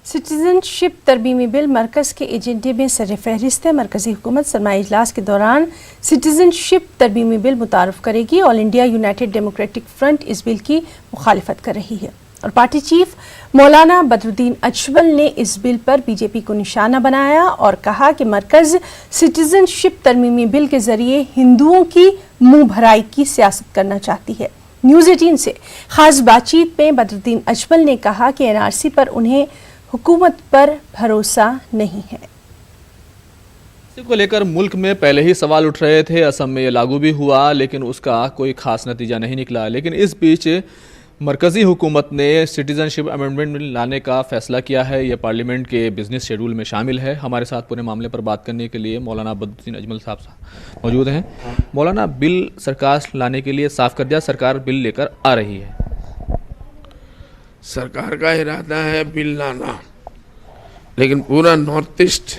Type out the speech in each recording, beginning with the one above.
Citizenship तरमीमी bill मरकज़ के एजेंडे में सरफ़हरिस्त है। मरकज़ी हुकूमत सरमाई इजलास के दौरान सिटीजनशिप तरमीमी बिल मुतारफ़ करेगी। All India United democratic front इस बिल की मुखालिफत कर रही है और पार्टी चीफ मौलाना बदरुद्दीन अजमल ने इस बिल पर बीजेपी को निशाना बनाया और कहा कि मरकज़ सिटीजनशिप तरमीमी बिल के ज़रिए हिंदुओं की मुँह भराई की सियासत करना चाहती है। न्यूज़ 18 से ख़ास बातचीत में बदरुद्दीन अजमल ने कहा कि NRC पर उन्हें हुकूमत पर भरोसा नहीं है। को लेकर मुल्क में पहले ही सवाल उठ रहे थे। असम में ये लागू भी हुआ लेकिन उसका कोई खास नतीजा नहीं निकला। लेकिन इस बीच मरकज़ी हुकूमत ने सिटीजनशिप अमेंडमेंट बिल लाने का फैसला किया है। ये पार्लियामेंट के बिजनेस शेड्यूल में शामिल है। हमारे साथ पूरे मामले पर बात करने के लिए मौलाना बदरुद्दीन अजमल साहब मौजूद हैं। मौलाना, बिल सरकार लाने के लिए साफ कर दिया, सरकार बिल लेकर आ रही है। सरकार का इरादा है बिल लाना, लेकिन पूरा नॉर्थ ईस्ट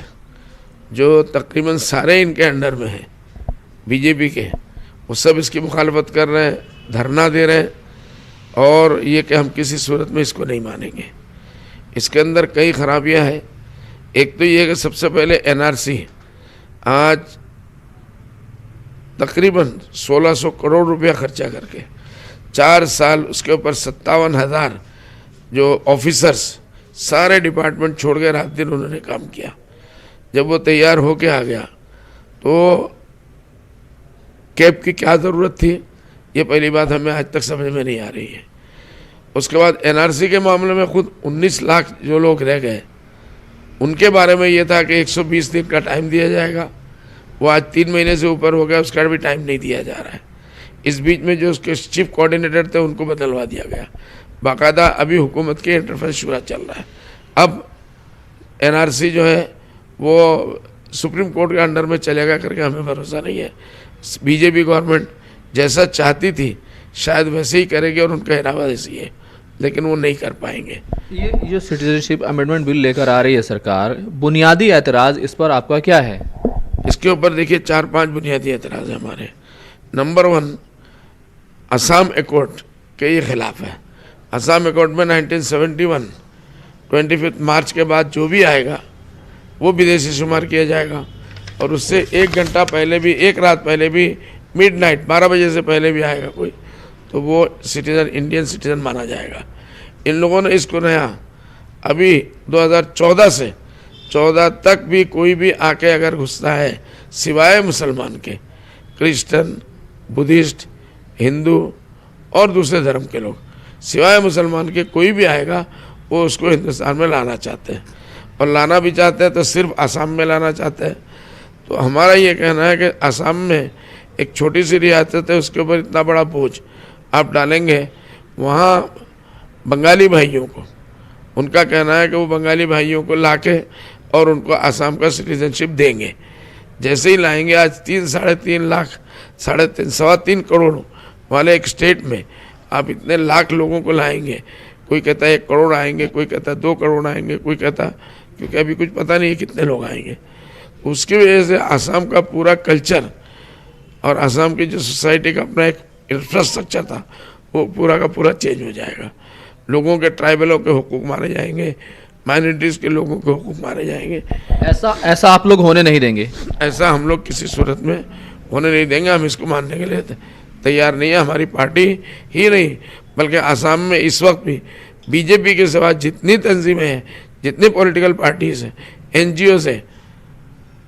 जो तकरीबन सारे इनके अंडर में है बीजेपी के, वो सब इसकी मुखालफत कर रहे हैं, धरना दे रहे हैं और ये कि हम किसी सूरत में इसको नहीं मानेंगे। इसके अंदर कई खराबियां हैं। एक तो ये कि सबसे पहले NRC आज तकरीबन 1600 करोड़ रुपया खर्चा करके 4 साल उसके ऊपर 57,000 जो ऑफिसर्स सारे डिपार्टमेंट छोड़ के रात दिन उन्होंने काम किया। जब वो तैयार होके आ गया तो कैब की क्या ज़रूरत थी, ये पहली बात हमें आज तक समझ में नहीं आ रही है। उसके बाद NRC के मामले में खुद 19 लाख जो लोग रह गए, उनके बारे में ये था कि 120 दिन का टाइम दिया जाएगा। वो आज 3 महीने से ऊपर हो गया, उसका भी टाइम नहीं दिया जा रहा है। इस बीच में जो उसके चीफ कोऑर्डिनेटर थे उनको बदलवा दिया गया। बाकायदा अभी हुकूमत के इंटरफेरेंस शुरू चल रहा है। अब NRC जो है वो सुप्रीम कोर्ट के अंडर में चलेगा करके हमें भरोसा नहीं है। बीजेपी गवर्नमेंट जैसा चाहती थी शायद वैसे ही करेगी और उनका इरादा ऐसी है, लेकिन वो नहीं कर पाएंगे। ये जो सिटीजनशिप अमेंडमेंट बिल लेकर आ रही है सरकार, बुनियादी एतराज़ इस पर आपका क्या है? इसके ऊपर देखिए 4-5 बुनियादी एतराज़ है हमारे। नंबर 1, असम एकॉर्ड के ये खिलाफ है। असम एकॉर्ड में 1971 25 मार्च के बाद जो भी आएगा वो विदेशी शुमार किया जाएगा और उससे 1 घंटा पहले भी, 1 रात पहले भी, मिडनाइट 12 बजे से पहले भी आएगा कोई, तो वो सिटीजन, इंडियन सिटीजन माना जाएगा। इन लोगों ने इसको नया अभी 2014 से 14 तक भी कोई भी आके अगर घुसता है सिवाय मुसलमान के, क्रिश्चियन, बुद्धिस्ट, हिंदू और दूसरे धर्म के लोग, सिवाय मुसलमान के कोई भी आएगा वो उसको हिंदुस्तान में लाना चाहते हैं और लाना भी चाहते हैं तो सिर्फ असम में लाना चाहते हैं। तो हमारा ये कहना है कि असम में एक छोटी सी रियासत है, उसके ऊपर इतना बड़ा बोझ आप डालेंगे। वहाँ बंगाली भाइयों को, उनका कहना है कि वो बंगाली भाइयों को लाके और उनको असम का सिटीजनशिप देंगे। जैसे ही लाएंगे, आज 3-3.5 लाख, 3.5 करोड़ वाले एक स्टेट में आप इतने लाख लोगों को लाएंगे। कोई कहता है 1 करोड़ आएंगे, कोई कहता है 2 करोड़ आएंगे, कोई कहता, क्योंकि अभी कुछ पता नहीं है कितने लोग आएंगे। उसकी वजह से असम का पूरा कल्चर और असम की जो सोसाइटी का अपना एक इंफ्रास्ट्रक्चर था वो पूरा का पूरा चेंज हो जाएगा। लोगों के, ट्राइबलों के हुकूक मारे जाएंगे, माइनॉरिटीज़ के लोगों के हुकूक मारे जाएंगे। ऐसा आप लोग होने नहीं देंगे? ऐसा हम लोग किसी सूरत में होने नहीं देंगे। हम इसको मानने के लिए तैयार नहीं है। हमारी पार्टी ही नहीं बल्कि असम में इस वक्त भी बीजेपी के सिवा जितनी तंजीमें हैं, जितनी पॉलिटिकल पार्टीज हैं, NGOs हैं,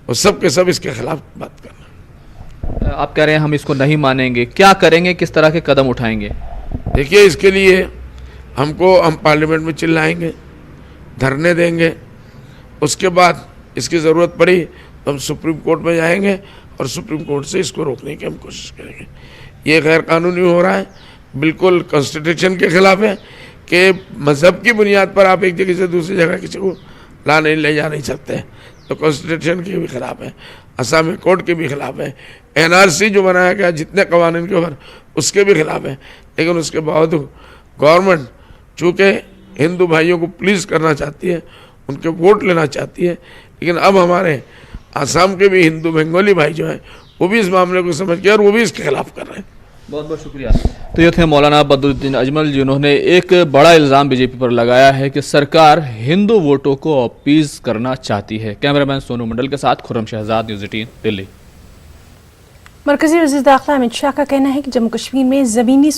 वो सब के सब इसके खिलाफ बात करना। आप कह रहे हैं हम इसको नहीं मानेंगे, क्या करेंगे, किस तरह के कदम उठाएंगे? देखिए, इसके लिए हम पार्लियामेंट में चिल्लाएंगे, धरने देंगे। उसके बाद इसकी ज़रूरत पड़ी तो हम सुप्रीम कोर्ट में जाएंगे और सुप्रीम कोर्ट से इसको रोकने की हम कोशिश करेंगे। ये गैर कानूनी हो रहा है, बिल्कुल कॉन्स्टिट्यूशन के खिलाफ है कि मज़हब की बुनियाद पर आप एक जगह से दूसरी जगह किसी को ले जा नहीं सकते, तो कॉन्स्टिट्यूशन के भी खिलाफ है, असम कोर्ट के भी खिलाफ है, NRC जो बनाया गया जितने कवानीन के ऊपर उसके भी खिलाफ है। लेकिन उसके बावजूद गवर्नमेंट चूँकि हिंदू भाइयों को प्लीज़ करना चाहती है, उनके वोट लेना चाहती है, लेकिन अब हमारे असम के भी हिंदू बंगाली भाई जो हैं वो भी इस मामले को समझ के और वो भी इसके खिलाफ कर रहे हैं। बहुत बहुत शुक्रिया। तो ये थे मौलाना बदरुद्दीन अजमल, जिन्होंने एक बड़ा इल्ज़ाम बीजेपी पर लगाया है कि सरकार हिंदू वोटों को अपीज करना चाहती है। कैमरामैन सोनू मंडल के साथ खुर्रम शहजाद, न्यूज़ 18 दिल्ली। मरकजी वज़ीर दाखिला अमित शाह का कहना है कि जम्मू कश्मीर में ज़मीनी